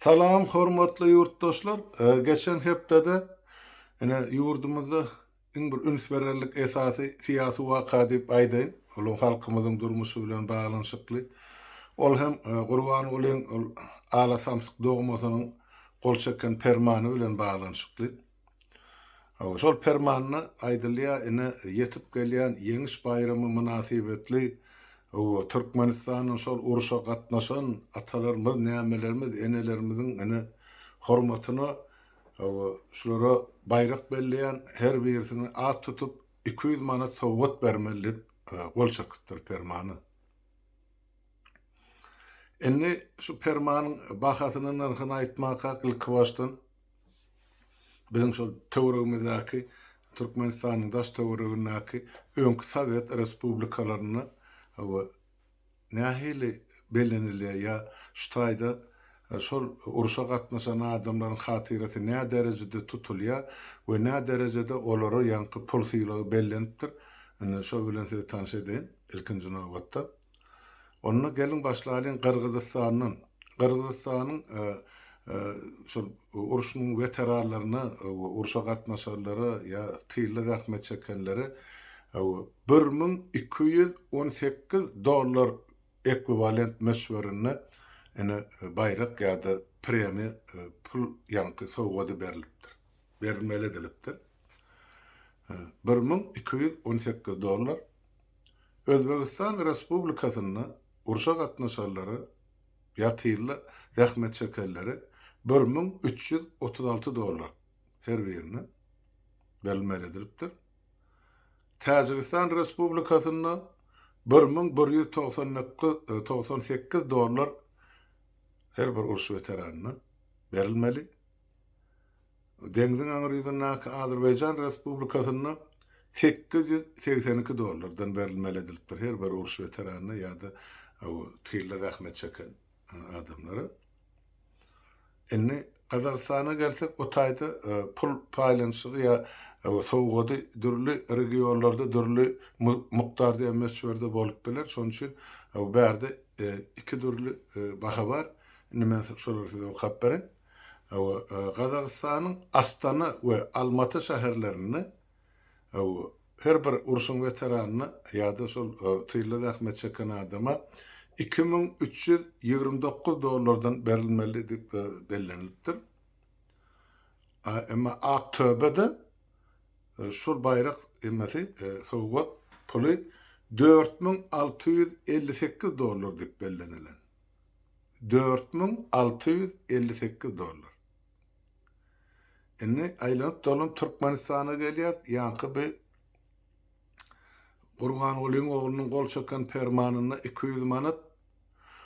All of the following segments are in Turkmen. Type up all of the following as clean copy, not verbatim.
Salam, hormatly yurtdaşlar. Geçen hepdede ene yurdumuzda iň bir üns bererlik esasy siyasi waka diýip aýdaýyn. Ol halkymyzyň durmuşy bilen baglanyşykly. Ol hem Gurban Ulyň ala samsyk dogmasynyň gol çeken permany bilen baglanyşykly. Şol permanyna aýdylýar ene ýetip gelýän ýeňiş bayramy münasibetli Türkmenistanyň şol uruşa gatnaşan atalarymyz, nämelerimiz, enelerimizin ene hormatyna şulara bayrak belleýän her birisini at tutup 200 manat sowgat bermeli gol çekipdir permany. Enne şu permanyň bahasyny narhyny aýtmakka ilki başdan bizim şol töwregimizdäki Türkmenistanyň daş töwregindäki öňkü Sowet respublikalaryny nähili bellenilýär ya şu taýda şol uruşa gatnaşan adamlaryň hatyrasy nä derejede tutulýar we nä derejede olary ýanky pul sylagy bellenipdir. Ene şo bilen sizi tanış edeyim ilkinji nowbatda. Onunla gelin başlaýan Kırgızstanyň şol uruşyň veteranlaryna, uruşa gatnaşanlara ya tyle zahmet çekenleri $1218 ekwivalent meşwerine ene bayrak ýa-da premiýa pul ýanky sowgady berilipdir. Berilmeli edilipdir. $1218. Özbegistan Respublikasyna uruşa gatnaşanlary ýa tyle zahmet çekenleri $1336 her birine berilmeli edilipdir. Täjikistan Respublikasyna $1198 her bir uruş veteranyna berilmeli. Deňziň aňryzyndaky Azerbaýjan Respublikasyna $882 berilmeli edilipdir her bir uruş veteranyna ýa-da tyle zahmet çeken adamlara. Enne Kazakstana gelsek o taýda pul paýlanşygy ýa sowgady dürli regionlarda dürli mukdarda emeswerde bolup geler. Şoň üçin bu berde iki dürli baha bar. Nimen şolary size okap beren. Kazakstanyň Astana we Almaty şäherlerini her bir uruşyň veteranyna ýa-da şol tyle zahmet çeken adama $2329 berilmeli dip bellenilipdir. Emma Aktöbede şol bayrak emmesi sowgat puly $4658 dip bellenilen. $4658. Enne aýlanyp dolan Türkmenistana gelýär, ýanky bir Gurban Ulyň oglunyň gol çeken permanyna 200 manat.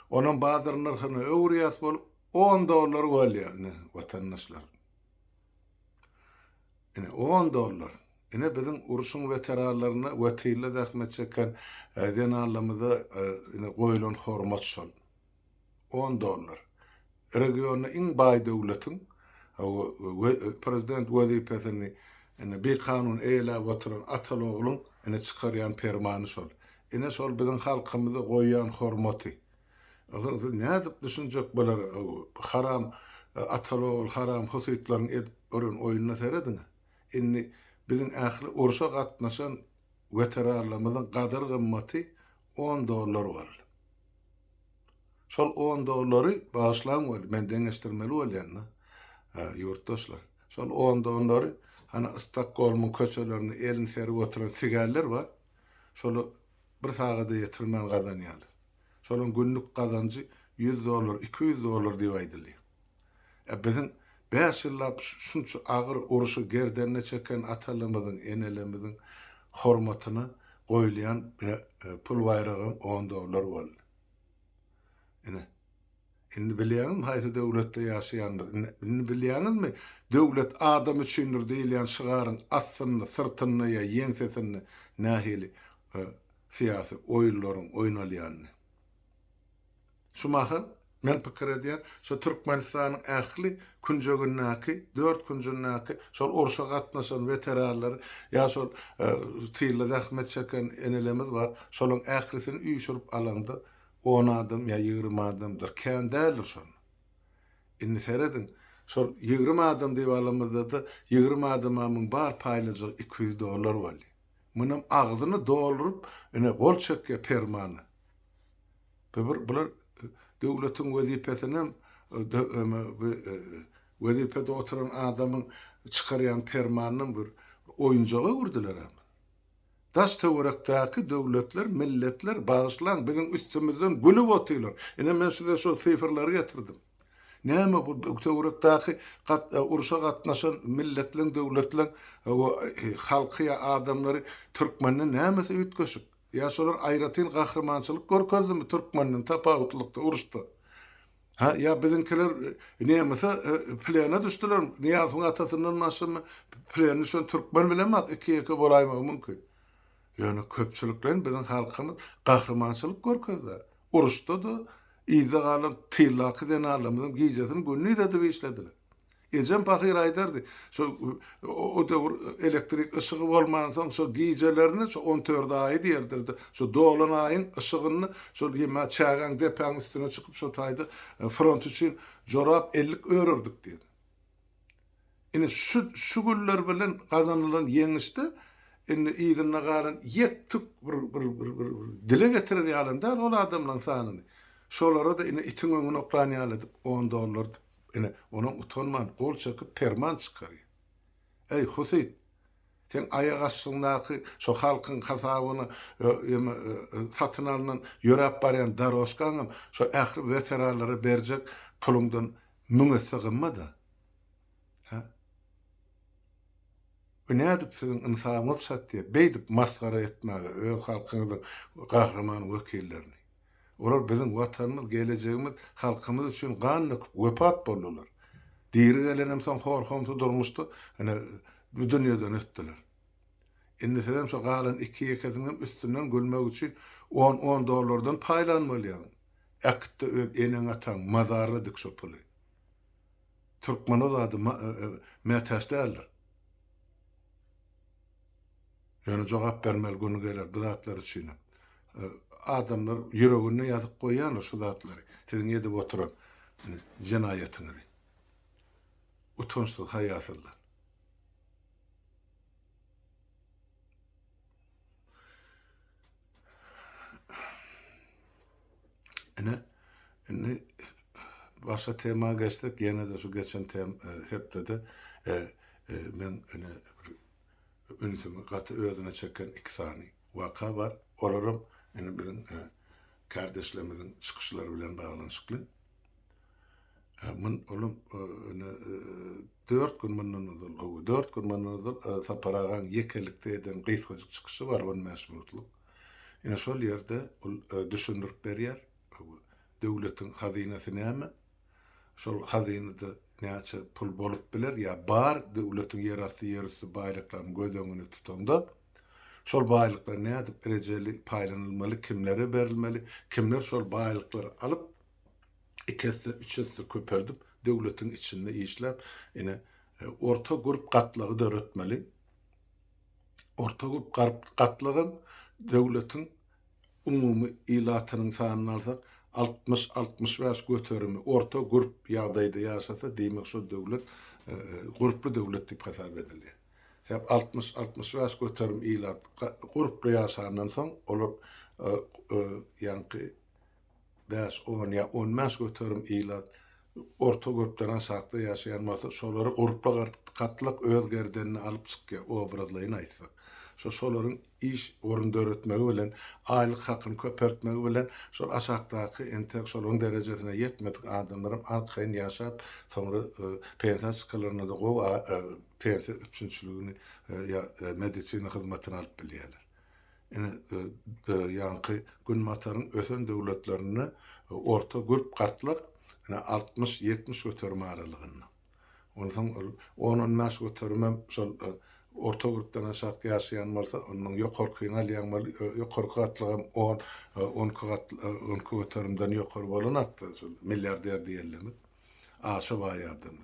Onun bazı narhyny öwrýäs bolup $10 bolýar watandaşlar. Ene $10. Ene bizim uruşyň veteranlaryna we tyle zahmet çeken denallamyza ene goýulan hormat şol. $10. Regiona iň baý döwletiň prezident wezipesini ene bir kanun eýlep oturan Atalogluň ene çykarýan permany şol. Ene şol bizim halkymyza goýýan hormaty. Nädip düşünjek bolar haram Atalogl haram husyatlaryň örün oýunyna seredin. Inni bizim ähli uruşa gatnaşan veteranlarymyzyň gadar gymmaty $10 bar. Şol $10 bagyşlan bol, men deňeşdirmeli bolýan. Yurtdaşlar. Şol $10 hani Stockholm'un köçelerini elin serip oturan sigarlar var. Şolu bir sagada ýetirmän gazanýarlar. Şolun günlük kazancı $100, $200 diýip aýdylýar. Bizim 5 ýyllap şunça agyr uruşy gerdenine çeken atalarymyzyň, enelerimiziň hormatyna goýulýan pul bayragy $10 boldy. Indi bilýärmi haýsy döwletde ýaşaýanlar? Indi bilýärmi döwlet adam üçindir diýilýän şygaryň asyny, syrtyny ýa ýeňsesini nähili siyasi oýunlaryň oýnalýany. Şumaha men pikir edýän, şu Türkmenistanyň ähli künjegindäki 4 künjegindäki şol uruşa gatnaşan veteranlar ýa şol tyle zahmet çeken enelerimiz bar. Şolaryň ählisini üýşürip alanda 10 adam ýa 20 adamdyr. Kän däldir şol. Inni seredin. Şol 20 adam diýip alamyzda da 20 adamamyň bar paýlajak $200 boldy. Munun agzyny doldurup, ene gol çekke permany. Bular döwletiň wezipesinem wezipede oturan adamyň çykarýan permanyny bir oýunjaga gurdular. Daş töwerekdäki döwletler, milletler bagyşlan biziň üstümizden gülüp otylar. Ene men size şol syfrlary getirdim. Näme bu töwerekdäki uruşa gatnaşan milletleň, döwletleň halky adamlary türkmenden nämesi ütköşüp? Ya şolar aýratyn gahrmançylyk görkezdi türkmenden tapawutlykda uruşdy. Ha ya bizinkiler nämese plana düşdiler. Niýazyň atasyndan maşymy plany şol türkmen bilen mak iki bolaýmagy mümkin. Yani köpçülüklerin bizim halkımız kahramançılık görkezdi. Uruşda da iýde galan tillaki den alamyň giýjesini günni de işlediler. Ejem pahyr aýdardy. O döwür elektrik ışığı bolmadan soň şo giýjelerini 14 aý diýerdirdi. Şo dolan aýyň ışıgyny şol ýema çagan depaň üstüne çykyp şo taýda front üçin jorap 50 örerdik diýdi. Ine şu güller bilen gazanylan ýeňişde indi iýdinne galan ýektik bir dile getirir ýalanda ol adamlaryň sanyny. Şolara da ine itiň öňüne oklanýaly $10. Ine onuň utanman gol çekip perman çykarýar. Ey Husayn, sen aýak aşyňdaky şo halkyň hasabyny satyn alynan ýörep barýan daroşkaňam şo ähli veteranlara berjek pulundan müňe gymada. Ha? Nädip sizin insanlyk satdy, beýdip maskara etmäge öz halkyňyzyň gahrman wekillerini. Olar bizim watanymyz, gelejegimiz, halkymyz üçin ganyk wepat boldular. Diri gelenem soň horhamsy durmuşdy, ene bu dünýeden ötdiler. Indi sedem şo galan 2 ýekediňem üstünden gülmek üçin $10 paýlanmalýar. Äkitde öz enen ataň mazary dik şo puly. Türkmen olady mätäşdäler. Yani jogap bermeli günü geler bu zatlar üçin. Adamlar ýüregine ýazyp goýýanlar şu zatlary. Siziň edip oturan jenaýatyny. Utançsyz haýatlar. Ene başga tema geçdik. Ýene de şu geçen hepde de men ünsümi gaty özüne çeken 2 sany waka bar. Olaram ene biziň kardeşlerimiziň çykyşlary bilen baglanşykly. Men olum 4 gün mundan saparagan yekelikde eden gysgaçyk çykyşy bar, onu meşgullyk. Ene şol ýerde düşündirip berýär. Döwletiň hazynasyny näme? Şol hazynada näçe pul bolup biler ýa bar döwletiň ýerasy baýlyklaryny göz öňüne tutanda şol baýlyklar nädip erejeli paýlanylmaly, kimlere berilmeli, kimler şol baýlyklary alyp 2-3 köperdip döwletiň içinde işläp ene orta grup gatlygy döretmeli. Orta grup gatlygy döwletiň umumy ilatynyň sanyny alsak 60-65 göterimi orta grup ýagdaýda ýaşasa diýmek şo döwlet gruply döwlet diýip hasap edilýär. Hep 60-65 göterim ilat gruply ýaşandan soň olar ýanky 5-10 ýa 15 göterim ilat orta grupdan aşagda ýaşaýan bolsa şolary grupla gatlyk özgerdenini alyp çykýar obrazlaryny aýtsak. Şolaryň iş orunda öğretmegi bilen, aýlyk hakyny köpertmegi bilen, şol aşagdaky entek şolaryň derejesine ýetmedik adamlaryň arkaýyn ýaşap, soňra pensiýa çykalaryna da pensiýa üçinçiligini ýa medisina hyzmatyny alyp bilýärler. Ene ýanky gün mataryň ösen döwletlerini orta grup gatlyk 60-70 göterme aralygyny. Ondan 10-15 götermem şol orta grupdan aşağı ýaşaýan bolsa, onuň ýokarkyny alýan bol, ýokarky gatlygam 10 göterimden ýokary bolanatdy, milliarder diýerler. Aşa baýadym.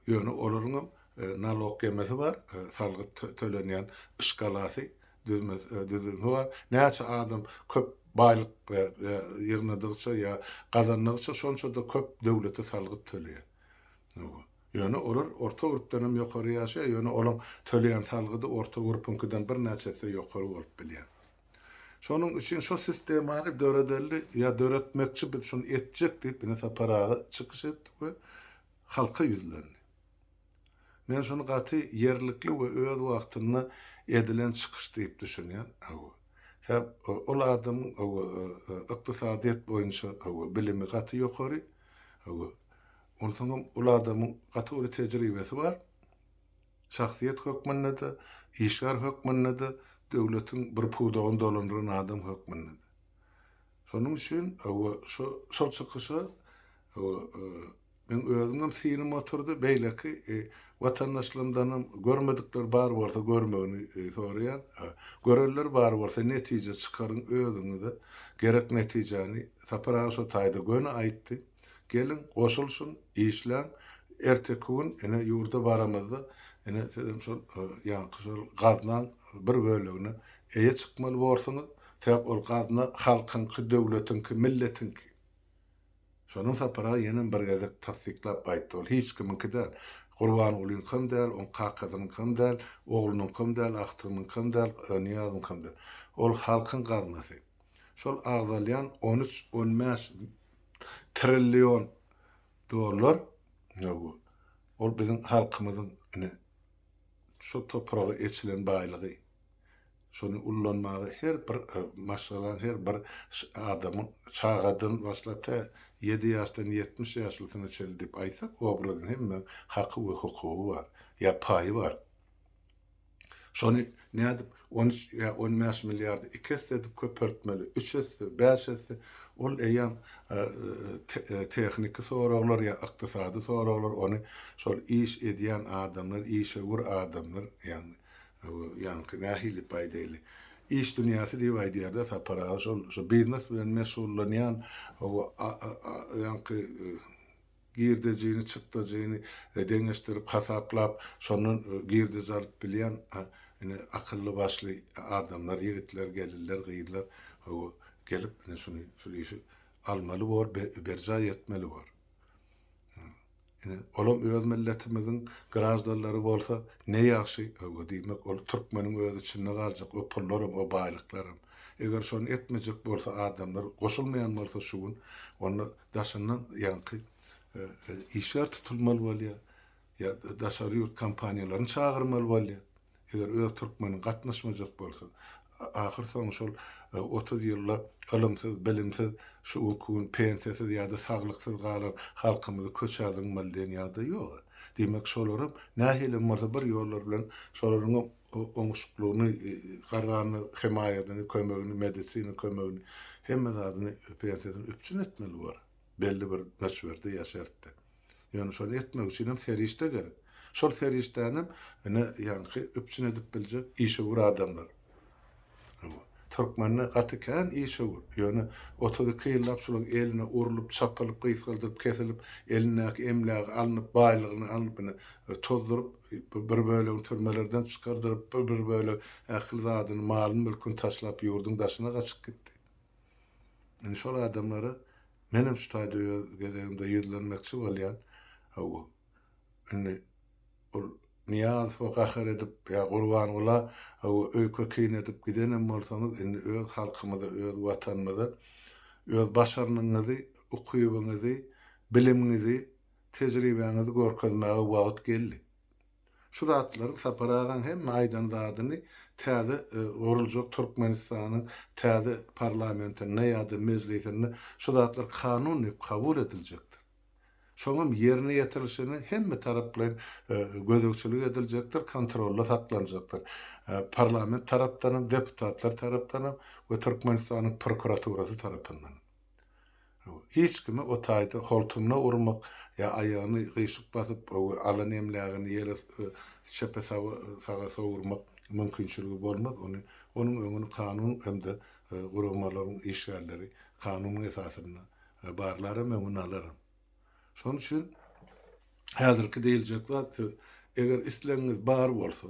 Ýöne olaryň nalog gemesi bar, salgy tölenýän ışgalasy düzülme var. Näçe adam köp baýlyk ýygnadygça ya gazandygça şonça da köp döwlete salgyt töleýär. Ýöne olar orta grupdan ýokary ýaşaýar, ýöne olaň töleýän salgydy orta grupynkydan bir näçesi ýokary bolup bilýär. Şonuň üçin şu sistemany döredelli ya döretmekçi bir şunu etjek diýip ine saparagy çykyş etdik we halka ýüzlendi. Men şonu gaty yerlikli we öz wagtyny edilen çykyş diýip düşünýän. Hem ol adam ykdysadyýet boýunça bilimi gaty ýokary. Ondan soň ol adamyň gaty tejribesi bar. Şahsiýet hökmünde de, işler hökmünde de, döwletiň bir puwdagyny dolandyran adam hökmünde. Şonuň üçin şol çykyşy men özüňem sinim oturdy beýleki watandaşlarymdan görmedikleri bar bolsa görmegini soraýan, görenler bar bolsa netije çykaryn özüňize gerek netijeni saparaşo taýda göne aýtdy. Gelin goşulsun, işlen, erteki gün ene ýurda baramazda ene şol ýanky gaznan bir bölegini eýe çykmaly bolsaňyz, sebäp ol gazna halkynky, döwletiňki, milletinki. Şonuň sapara ýene bir gezek tasdiklap aýtdy. Ol hiç kiminki däl. Gurbanulyň kim däl, on kakadyň kim däl, oglunyň kim däl, ahtynyň kim däl, niýazyň kim däl. Ol halkyň gaznasy. Şol agzalýan 13-15 trillion dollar ol bizim halkymyzyň şu toprağa eçilen baýlygy. Şonu ullanmagy her bir maşgalan her bir adamyň çağadan başlata 7 ýaşdan 70 ýaşlygyna çeldi diýip aýtsak, obradyň hemme haky we hukugy bar, ýa paýy bar. Şonu nädip 13 ýa 15 milliardy 2 edip köpürtmeli, 3 5 ol eýan tehnik soraglar ýa ykdysady soraglar onu şol iş edýän adamlar, işe gur adamlar ýani nähili paýdaly iş dünýäsi diýip aýdýarda sapara şol biznes bilen mesullanýan ýani girdejini çykdyjyny deňeşdirip hasaplap şonun girdiz alyp bilýän akylly başly adamlar, ýigitler gelirler, gyýdylar gelip şunu işi almaly bor, berja etmeli bor. Olam öz milletimiziň grazdalary bolsa ne ýaxşy diýmek, ol türkmeniň öz içinde galjak, o pullarym, o baýlyklarym. Eger şonu etmejek bolsa adamlar, goşulmaýan bolsa şu gün, onu daşyndan ýanky işler tutulmaly bolýar, ýa daşary ýurt kampaniýalaryny çağırmaly bolýar. Eger öz türkmeniň gatnaşmajak bolsa, ahir soň şol 30 ýyllar ilmsiz, bilimsiz, şu gün pensiýasiz ýa-da saglyksiz galan halkymyzy köçärdiň malden ýa-da ýok. Demek şolaram nähili bolsa bir ýollar bilen şolaryň oňuşuklugyny, gargany, himaýadyny, kömegini, medisina kömegini hemme zadyny pensiýasyny üpçün etmeli bar. Belli bir meşwerde ýaşartdy. Ýöne şonu etmek üçin hem serişde gerek. Şol serişdenim ýani üpçün edip biljek işe gur adamlar. Türkmenler gatykan işe gur. Ýöne 32 ýyllap şol eline urulup, çapylyp, gysgyldyp, kesilip, elinäki emlägi alınıp, baýlygyny alyp tozdurup, bir böleg türmelerden çykardyryp, bir böleg ähli zadyny, malyny, mülküni taşlap ýurdun daşyna gaçyp gitdi. Şol adamlara menem şu taýda gezegimde ýüzlenmekçi bolýan ol niyaz fakir edip ya kurban ola öykü keyin edip gidenem bolsaňyz indi öz halkymyza, öz watanymyza, öz başaranyňyzy, ukuyubyňyzy, bilimiňizi, tejribeňizi görkezmäge wagt geldi. Şu zatlary saparagan hemme aýdan zadyny täze guruljak Türkmenistanyň täze parlamentine ýa-da mezlisine şu zatlar kanuny kabul ediljekdir. Şoňam ýerine ýetirilişini hemme taraplaryň gözegçilik ediljekdir, kontrolda saklanjakdyr. Parlament tarapdan, deputatlar tarapdan we Türkmenistanyň prokuraturasy tarapyndan. Hiç kimi o taýda holtumna urmak ya aýagyny gyşyk basyp alan emlägini ýere şepe saga sowurmak mümkinçiligi bolmaz. Onuň öňüni kanun hemde gurulmalaryň işgärleri kanunyň esasyna barlary öňüne alar. Şonuň üçin häzirki diýiljek zat eger isleňiz bar bolsa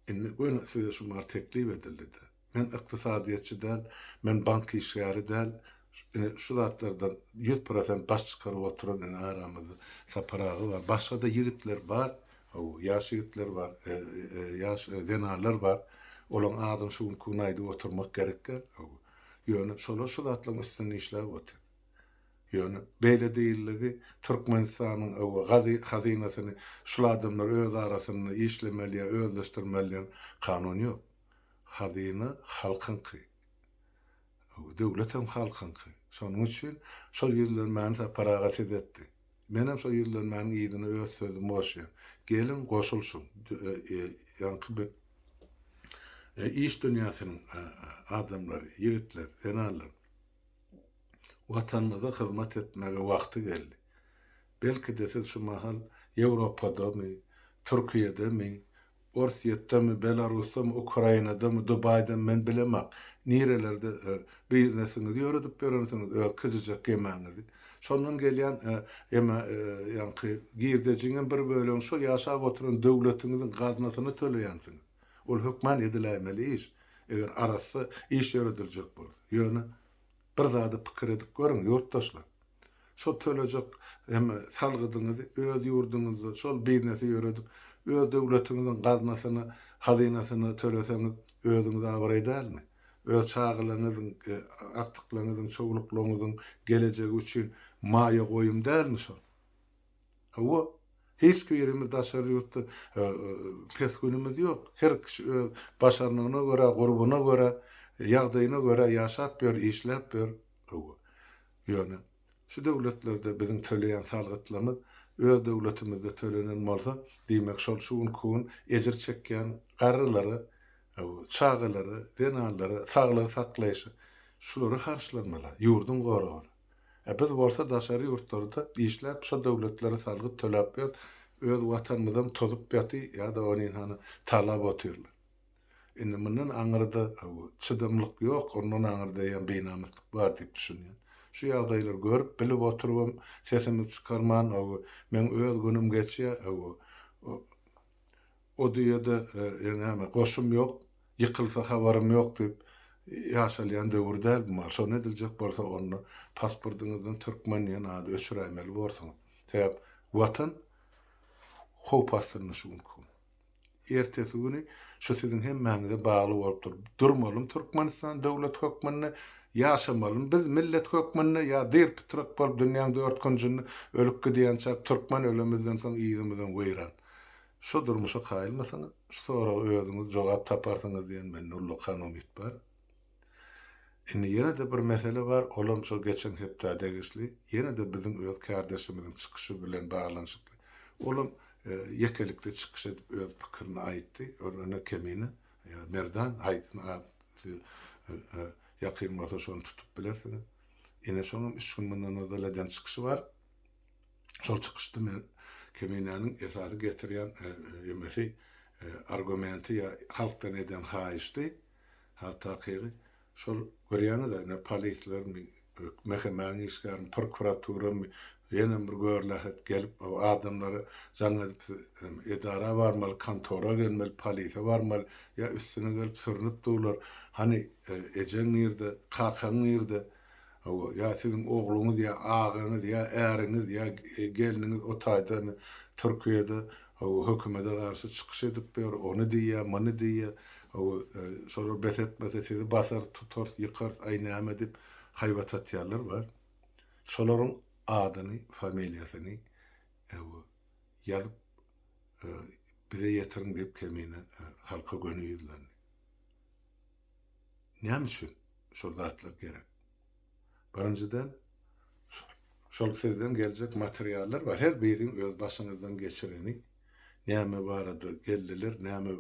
Indi bu size şumar teklif edildi. Men ykdysadyatçy däl, men bank işgäri däl. Şu zatlardan 100% baş çıkaryp oturan aramyzda saparagy bar. Başga da ýigitler bar. Ýaş ýigitler bar, ýaş denalar bar. Olaň adam şuň kunaýdy oturmak gerekken. Ýöne şolar şu zatlaryň üstüne işläp otur. Ýöne beýle diýilligi Türkmenistanyň hazynasyny şu adamlar öz arasyny işlemeli, özleşdirmeli kanun ýok. Hazyna halkynky. Döwletem halkynky. Şonuň üçin şol ýerler meni paragat edetdi. Menem şol ýerler meni ýygyny öz sözüm bolşy. Gelin goşulşun. Ýa-ni bir iş dünýäsiniň adamlary, ýigitler, senarlar watanymyza hyzmat etmege wagty geldi. Belki de siz şu mahal Ýewropadamy, Türkiýedemi, Orsiýetdemi, Belarusdamy, Ukrainadamy, Dubaýda men bilemek. Nerelerde biznesinizi ýöredip berensiniz, öz kyzyjak gemäňizi. Şondan gelýän ýa-ni girdejiniň bir bölegi şo ýaşap oturan döwletiňiziň gaznasyny töleýänsiňiz. Ol hökmen edilämeli iş. Eger arasy iş ýörediljek bolsa. Ýöne bir zady pikir edip görüň ýurtdaşlar. Şol tölejek salgydyňyzy öz ýurduňyzda şol biznesi ýöredip öz döwletiňiziň gaznasyny, hazynasyny töleseňiz özüňiz abar edälmi? Öz çağılaryňyzyň, aktyklaryňyzyň, çoguluklaryňyzyň gelejegi üçin maýa goýum dälmi şol? Hiç ýerimiz daşary ýurtda pes günümiz ýok. Her kişi öz başaranyna görä, gurbuna görä, ýagdaýyna görä ýaşap ber, işläp ber. Ýöne şu döwletlerde biziň töleýän salgytlarymyz öz döwletimizde төлenen bolsa, diýmek şol şuň ejir çekýän garrylary, çağılary, denalary, saglyk saklaýşy şulary karşylanmaly, ýurdun goragy. Biz bolsa daşary ýurtlarda işläp şu döwletlere salgyt töläp ber, öz watanymyzdan tozup ýaty ýa-da ony talap otyrlar. Indi mundan aňyrda çydamlyk ýok, ondan aňyrda ýa beýnamyzlyk bar diýip düşünýän. Şu ýagdaýlary görüp bilip oturup sesimi çykarman, men öz günüm geçýär, o diýede ýa-ni goşum ýok, ýykylsa habarym ýok diýip ýaşalýan döwür däl bu. Şonu ediljek bolsa onu pasportyňyzdan türkmen ýa ady öçürämeli bolsaňyz. Sebäp watan howp astyny şuňky. Ertesi güni şu siziň hemmäňize bagly bolup durmalym Türkmenistan döwlet hökmüne ýaşamalym. Biz millet hökmüne ýa der pitrak bolup dünýäň dört günjyny ölüp gidýänçä türkmen ölemizden soň ýygyňyzdan goýran. Şu durmuşa gaýylmasaňyz, sonra özüňiz jogap taparsyňyz diýen men ulluq umyt bar. Indi ýene de bir mesele bar, olam şu geçen hepde degişli, ýene de biziň öz kardeşimiziň çykyşy bilen baglanşykly. Olam yekelikde çykyş edip öz pikirini aýtdy, örne kemine, Merdan aýtdy, ýakynmasa şonu tutup bilersiňiz. Ine şonuň 3 gün mundan özeleden çykyşy bar. Şol çykyşdy men keminäniň esasy getirýän argumenti ýa halkdan eden haýyşdy. Hatta şol görýäňiz da polisler, mehkeme işgärmi, prokuratura ýene bir görlähet gelip adamlary jaňyp edara barmaly, kantora gelmeli, polise barmaly, ýa üstüne gelip sürünip durlar. Hani ejen ýerde, kakan ýerde, ýa siziň ogluňyz ýa agyňyz ýa äriňiz ýa geliniňiz o taýda Türkiýede hökümete garşy çykyş edip ber, onu diýär, many diýär. Sonra besetmese sizi basar, tutar, yıkar, aynama edip hayvat atýarlar var. Şolaryň adyny, familiýasyny ýazyp bize ýetirin diýip kemine halka gönüýürler. Näme üçin şol zatlar gerek? Birinjiden şol sizden geljek materiallar var. Her biriň öz başyňyzdan geçireni näme barada geldiler, näme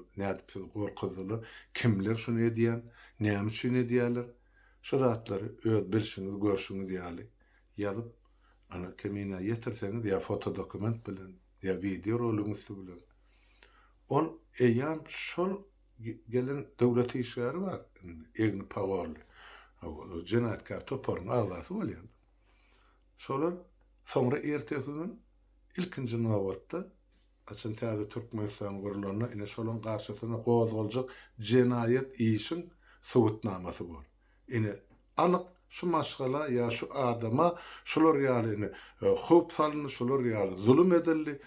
gorkuzylar, kimler şunu edýän, näme üçin edýärler. Şu zatlary öz bilşiňiz, görşiňiz ýaly ýazyp ana kemine ýetirseňiz ýa foto dokument bilen ýa video rolüňiz bilen. On eýan şol gelen döwlet işgäri bar, egni pagorly. Jenatkar toporun agzasy bolýar. Şolar soňra ertesi gün ilkinji nowatda açın täze Türkmenistan gurulanyna ine şolun garşysyna gozguljak jenayet işin subutnamasy bor. Ine anyk şu maşgala ya şu adama şular ýalyny hup salyny, şular ýaly zulüm edildi,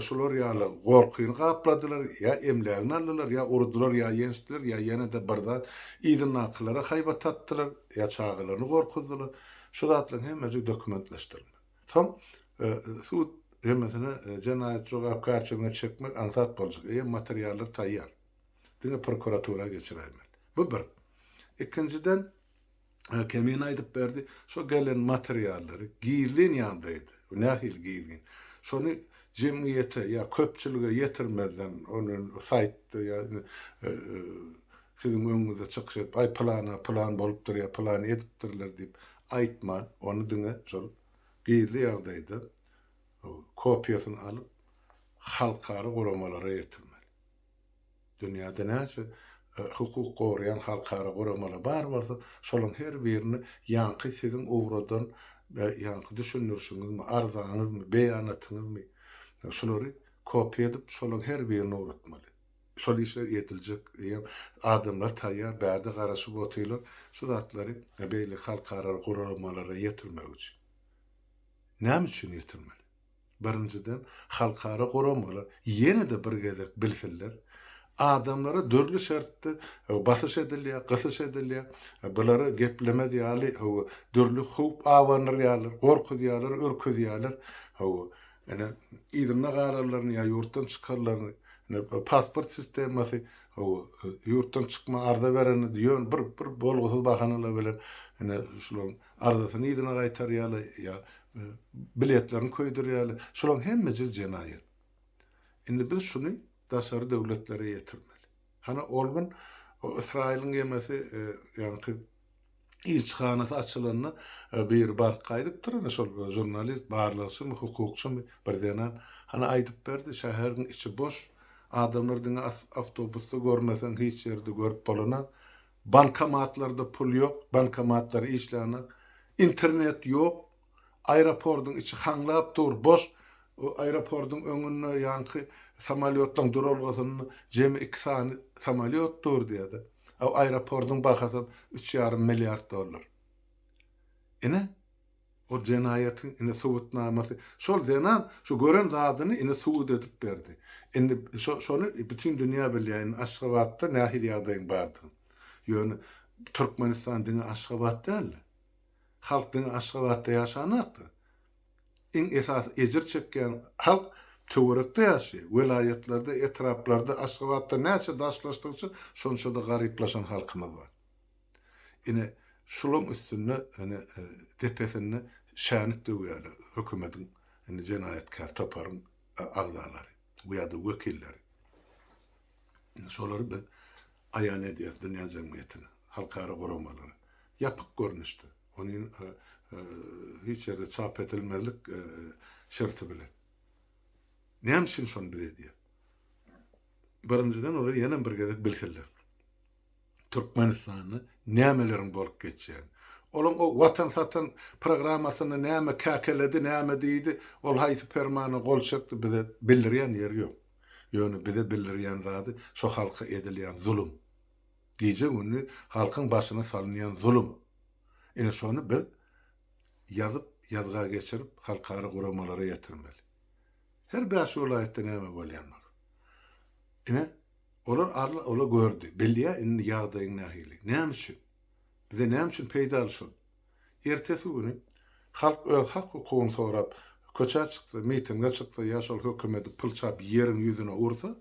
şular ýaly gorkyny gapladylar, ya emlägini aldylar, ya urdular, ya ýençdiler, ya ýene de birden ýygyň aklylara haýbat atdylar, ya çağlaryny gorkuzdylar. Şu zatlaryň hemmesi dokumentleşdirildi. Tam suud hemmesine jenayet jogap karşyna çekmek ansat boljak. Materiallar taýýar. Diňe prokuratura geçirilmeli. Bu bir. İkinciden kemin aýdyp berdi. Şo gelen materiallary giyilin ýandaydy. Nähil giyilin. Şonu jemgyýete ya köpçülige ýetirmezden onun saytda ya sizin öňüňize çykyp ay plan bolupdyr ya plan edipdirler diýip aýtma. Onu diňe şol giyildi ýagdaýda kopyasyny alyp halkara goramalara ýetirmeli. Dünýäde näçe hukuk gorayan halkara goramalar bar şolun her birini ýanky sizin ugrudan we ýanky düşünürşiňizmi, arzanyňyzmy, beýanatyňyzmy şolary kopya edip şolun her birini ugrutmaly. Şol işler ýetiljek adamlar taýýar bärde garaşyp otylar, şu zatlary beýle halkara goramalara ýetirmek üçin. Näme üçin ýetirmeli? Birinciden halkara goramalar ýene de bir gezek bilsinler. Adamlara dörlü şertde basış edilýär, gysış edilýär. Bulary geplemez ýaly, dörlü hup awanlar ýaly, gorkuzýarlar, örküzýärler. Ene ýygyna garalaryny ýa ýurtdan çykarlaryny, pasport sistemasy, ýurtdan çykma arda bereni diýen bir bolgusyz bahanalar bilen ene şolun ardasyny ýygyna gaýtarýarlar ýa biletlerini köýdirýärler. Şolun hemmesi jenayet. Indi biz şunu daşary döwletlere ýetirmeli. Hana olgun İsrail'in gemesi yani ilçhanasy açylanyna bir bar gaýdypdyr. Şol jurnalist barlasyn, hukukçy birden hana aýdyp berdi, şäheriniň içi boş, adamlar diňe awtobusda görmesen hiç ýerde görüp bolanan, bankomatlarda pul ýok, bankomatlar işläňär, internet ýok, aeroportyň içi haňlap dur, boş. O aeroportyň öňünde ýanky samolyotlaryň duralgasyny jemi 2 sany samolyot dur diýdi. O aeroportyň bahasy $3,5 milyard. Ine o jenayetin ine subutnamasy şol denan şu gören zadyny ine suud edip berdi. Indi şonu bütün dünýä bilýän Aşgabatda nähil ýagdaýyň bardy. Ýöne Türkmenistan diňe Aşgabat däl. Halk diňe Aşgabatda ýaşanakdy. En esas ejir çekýän halk töwerekde ýaşaýar. Welaýatlerde, etraplarda, Aşgabatda näçe daşlaşdyrsa, şonça da garyplaşan halkymyz bar. Ine şolun üstünde tepesinde şänit döwýärler hökümetiň jenayetkar toparyň agdalary, bu ýa-da wekilleri. Şolary biz aýan edýär dünýä jemgyýetine, halkara goramalary. Ýapyk görnüşdi. Onuň hiç ýerde çap edilmezlik şerti bilen. Näme üçin şonu bilýär? Birinciden olar ýene bir gezek bilsinler. Türkmenistany nämeleriň bolup geçýän. Olaň o watan satan programasyny näme käkeledi, näme diýdi, ol haýsy permany gol çekdi bize bildirýän ýeri ýok. Ýöne bize bildirýän zady şo halka edilýän zulüm. Gije güni halkyň başyna salynýan zulüm. Ine şonu biz yazıp yazga geçirip halkara goramalara ýetirmeli. Her bir welaýatda näme bolýanlar. Ine olar gördü. Bilýär indi ýagdaýyň nähili. Näme üçin? Bize näme üçin peýda bolşy? Ertesi güni halk öz hak hukugyny sorap köçe çykdy, mitinge çykdy, ýa-şol hökümeti pul çap ýeriň ýüzüne ursa,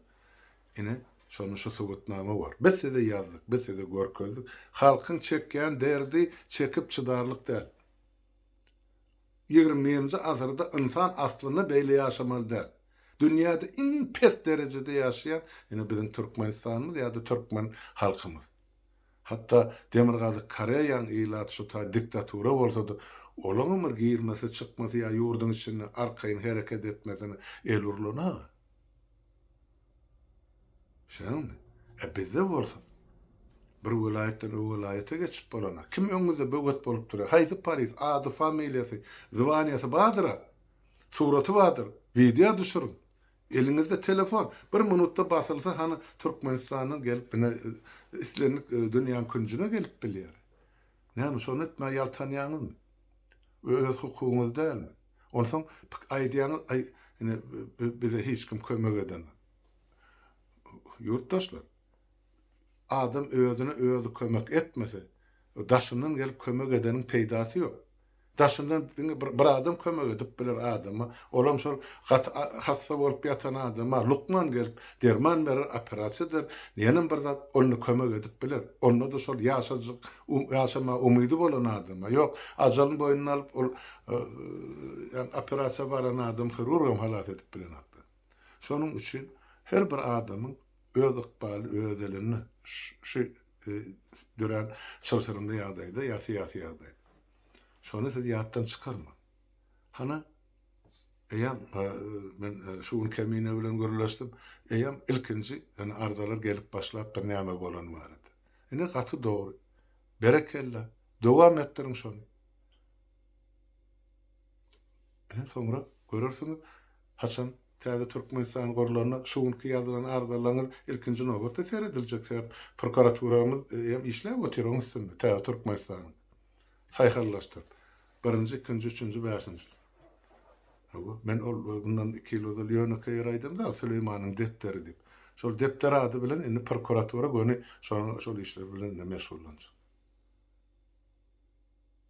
ine şonu şu subutnama bar. Biz de ýazdyk, biz de görkezdik. Halkyň çekýän derdi çekip çydarlyk däl. 20-nji asyrda insan aslyny beýle ýaşamaly. Dünýäde en pes derejede ýaşaýan ine biziň Türkmenistanymyz ýa-da türkmen halkymyz. Hatta Demirgazy Karaýan ýylat şu ta diktatura bolsa da olaň ömür girmesi, çykmasy ýa ýurdun içinde arkaýyn hereket etmesini el urlana. Şäme? Bizde bolsa bir welaýatdan o welaýata geçip bolana. Kim öňüňizde böwet bolup durar? Haýsy Paris, ady, familiýasy, zwaniýasy badyra. Suraty badyr. Video düşürün. Elinizde telefon. Bir minutta basılsa hani Türkmenistan'ın gelip bine islenip dünyanın küncüne gelip bilýär. Näme şonu etme ýaltanýaňyz mı? Öz hukugyňyz dälmi? Onsoň aýdýaňyz bize hiç kim kömek eden. Yurttaşlar, adam özüne özü kömek etmese, daşından gelip kömek edenin peýdasy ýok. Daşından bir adam kömek edip biler adama. Olam şol hassa bolup ýatan adama lukman gelip derman berer, operasiýadyr. Ýene bir zat onu kömek edip biler. Onda da şol ýaşama umydy bolan adama. Ýok, ajalyň boýnuna alyp ol ýani operasiýa baran adam hirurgam halat edip bilen hakda. Şonuň üçin her bir adamyň öz ykbaly, öz elini şu duran sosial ýagdaýda ýa syýasy ýagdaýda. Şonu siz ýatdan çykarma. Hana eýam men şuň kemine bilen görleşdim. Eýam ilkinji ýani ardalar gelip başlap bir näme bolan barady. Ine gaty dogry. Berekella. Dowam etdirin şonu. Soňra görürsiňiz haçan täze Türkmenistan gorlaryna şuňky ýazylan ardalaryň ilkinji nowbatda serediljek. Prokuraturamyz hem işläp oturan üstünde täze Türkmenistan. Saýhallaşdyr. Birinji, ikinji, üçünji, beşinji. Men bundan 2 ýyl öňe ýönekä ýaraýdym da Süleýmanyň depteri dip. Şol depter ady bilen indi prokuratura göni şol işler bilen mesullanjak.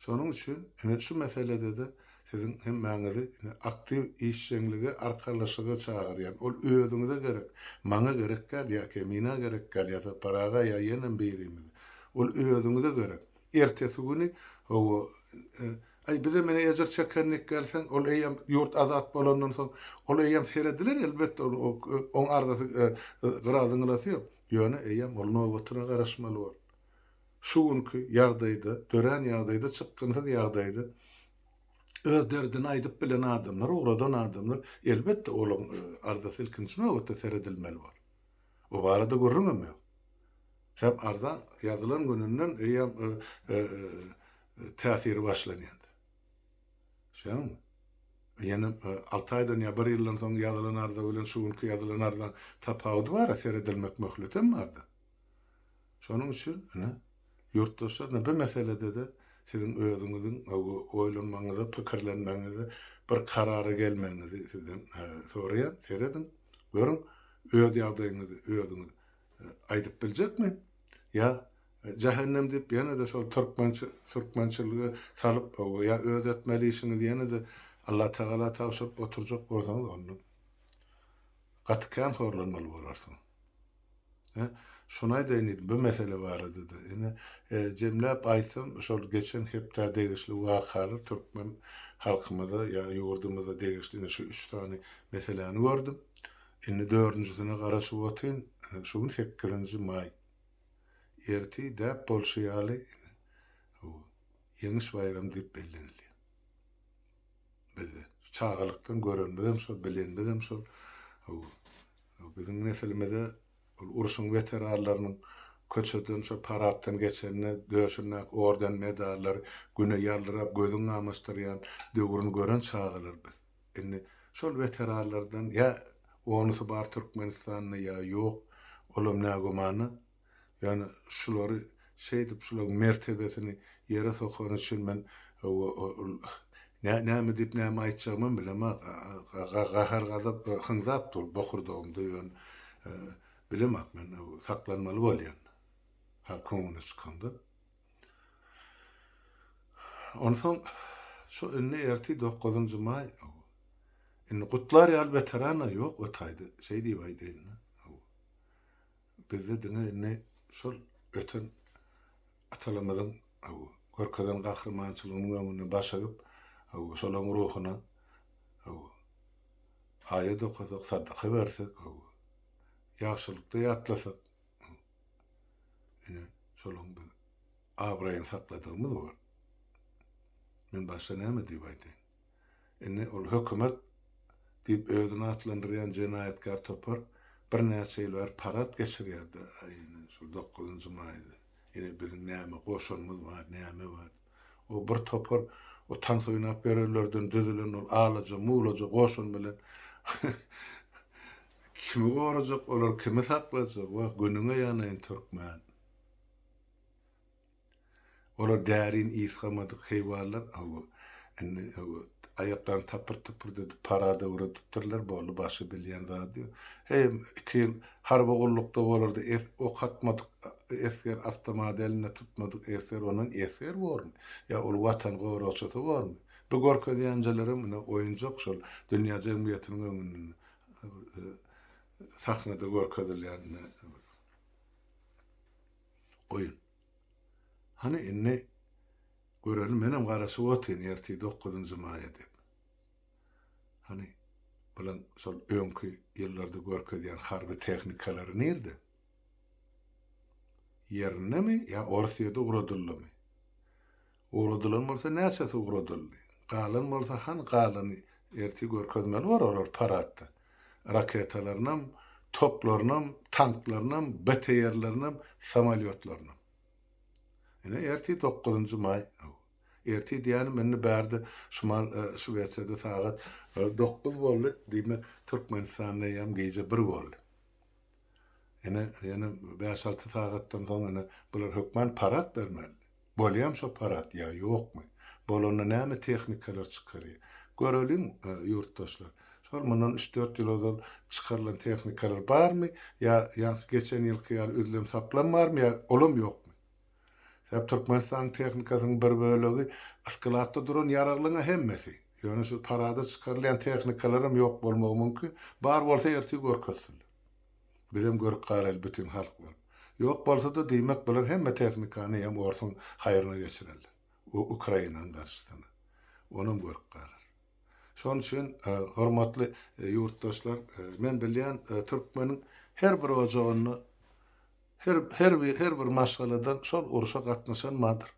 Şonuň üçin şu meselede de sizin hem maňyzy aktiv işçiligi arkalaşyga çagyrýan. Ol özüňize gerek, maňa gerek gal ýa-ki mina gerek gal ýa-da paraga ýa ýene beýrimi. Ol özüňize gerek. Ertesi güni ay bize mene ejir çekenlik gelsen ol eýem ýurt azat bolandan soň ol eýem serediler elbetde on ardasy gyradyňylasy ýok. Ýöne eýem ol nowbatyna garaşmaly bol. Şuňky ýagdaýda, dören ýagdaýda çykgynsyz ýagdaýda öz derdini aýdyp bilen adamlar, uradan adamlar elbetde olaň ardasy ilkinji nowbatda seredilmeli bol. O barada görürmü? Şep arda ýazylan gününden eýem täsiri başlanýar. Şoň ýene 6 aýdan ýa 1 ýyldan soň ýazylan arda bilen şuňky ýazylan arda tapawut bar, seredilmek möhletem barda. Şonuň üçin yurttaşlar bir meselede de sizin özüňiziň oýlanmaňyzy, pikirlenmeňizi, bir karara gelmeňizi sizden soraýan, seredin. Görüň, öz ýagdaýyňyzy özüňiz aýdyp biljekmi? Ya cehennem dip ýene de şol türkmençiligi salyp ýa öz etmeli işiňiz ýene de Allah Taala tawşyryp oturjak bolsaňyz onu gatykän horlanmaly bolarsyň. Şuna deýnidi, bu mesele bar edi. Ine jemläp aýtsam, şol geçen hepde degişli wakalar türkmen halkymyza ýa ýurdumyza degişli şu 3 tane meseleni gördüm. Indi 4-njisine garaşyp otyn, şuň 8-nji may. Erti däp bolşýaly ýeňiş bayram diýip bellenilýär. Bizi çağalykdan görenmedem şol, bilenmedem şol. Biziň neselimizde uruşun veteranlarynyň köçeden şol paratdan geçenine döşünnek orden medallar güne ýaldyrap gözüň amaşdyrýan döwrüni gören çağalar biz. Indi şol veteranlardan ýa onusy bar Türkmenistanyna ýa ýok, olam nägumany ýani şulary şeýdip şularyň mertebesini ýere sokan üçin men näme diýip näme aýtjagymı bilemem. Gahar gazap hynzap dur bokurdagymda ýöne bilemek men saklanmaly bolýan. Halkyňyň çykanda. Onsoň şu indi erti 9-njy may. Indi gutlar ýaly veterana ýok, otaydy. Şey diýip aýdyn. Bizde dine şol öten atalarymyzyň görkezden gahrymançylygynyň ömrüne başaryp şolaň ruhyna aýat okasak, sadaka bersek, ýagşylykda ýatlasak, şolaň bir abraýyn sakladygymyz bar. Men başa näme diýip aýdyn? Indi ol hökümet diýip özüni atlandyrýan jenaýatkar topar bir näçe ýyllar parat geçirýärdi. Şu 9-njy maýda. Ine biziň näme goşanymyz bar, näme bar. O bir topar o tansoýnap bererlerden düzülen ol alaja, mulaja goşun bilen kimi gorajak, olar kimi saklajak, wa günüňe ýanaýyn türkmen. Olar därin ýyskamadyk heýwanlar, ayaklarını tapır tıpır dedi, parada uğradıptırlar, bolu başı bilýän zat diýär. Hem 2 ýyl harba gullukda bolardy, ok atmadyk, esker avtomobiline tutmadyk, eser onuň eser bormy? Ya ol watan gowraçysy bormy? Bu gorkezýänjelerim mine oýunjak şol dünýä jemgyýetiniň öňünde sahnada gorkezilýän oyun. Hani inni görelim, menem garasy otyn erti 9-njy maýa dep. Hani bulan şol öňkü ýyllarda görkezýän harby tehnikalary nerede? Yerinemi ya Orsiýada uğradylmy? Uğradylan bolsa näçesi uğradyldy? Galan bolsa han galany erti görkezmeli bar olar paratda. Raketalarynam, toplarynam, tanklarynam, BTR-larynam, samolyotlarynam. Ene erti 9-njy maý. Erti diýäni meni bärde Şumal Şuweçede sagat 9 boldy, diýme Türkmenistanda ýam gece 1 boldy. Ene 5-6 sagatdan soň ene bular hökmen parat bermeli. Bolýam şo parat ýa ýokmy? Bolanda näme tehnikalar çykarýar? Görelim ýurtdaşlar. Şol mundan 3-4 ýyl ozal çykarylan tehnikalar barmy? Ya geçen ýylky ýaly özlem saplanmarmy ýa olam ýokmy? Hep Türkmenistan tehnikasynyň bir bölegi askalatda duran ýaraglyňa hemmesi. Ýöne şu parada çykarylýan tehnikalaram ýok bolmagy mümkin. Bar bolsa erti görkezsin. Bizim görüp garal bütün halk bar. Ýok bolsa da diýmek bolar hemme tehnikany ýa orsun haýryna geçirirler. O Ukrainaň garşysynda. Onuň görüp galar. Şoň üçin hormatly ýurtdaşlar, men bilýän türkmeniň her bir ojagyny her bir maşgaladan şol uruşa gatnaşanmadyr.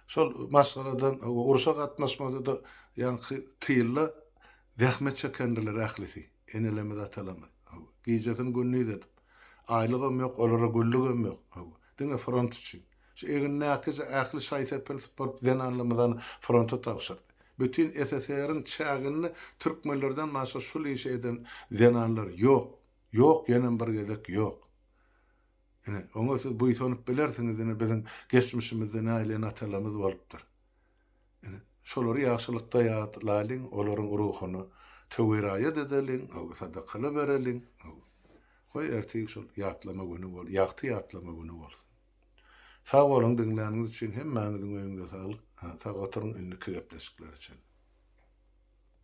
Şol maşgaladan uruşa gatnaşmady da ýa-ni tyýylla zähmet çekendiler ählisi. Enelemez atalamaz. Gijetin günni dedim. Aýlygym ýok, olara güllügüm ýok. Diňe front üçin. Şu egin näkize ähli şaýsatpel sport denanlymydan fronta tapşyrdy. Bütün SSR-in çägini türkmenlerden maşa şol işe eden denanlar ýok. Ýok, ýene bir gezek ýok. Ene, oňa siz bu ýysynyp bilersiňiz, ene biziň geçmişimizde näýlen atalarymyz bolupdyr. Ene, şolary ýaşylykda ýatlalyň, olaryň ruhuny tewiraýat edeliň, sadakala bereliň. Goý erti şol ýatlama güni bol, ýagty ýatlama güni bolsun. Sag bolun, diňläniňiz üçin hemmäňiziň öýüňde saglyk. Sag oturuň, indi köpleşikler üçin.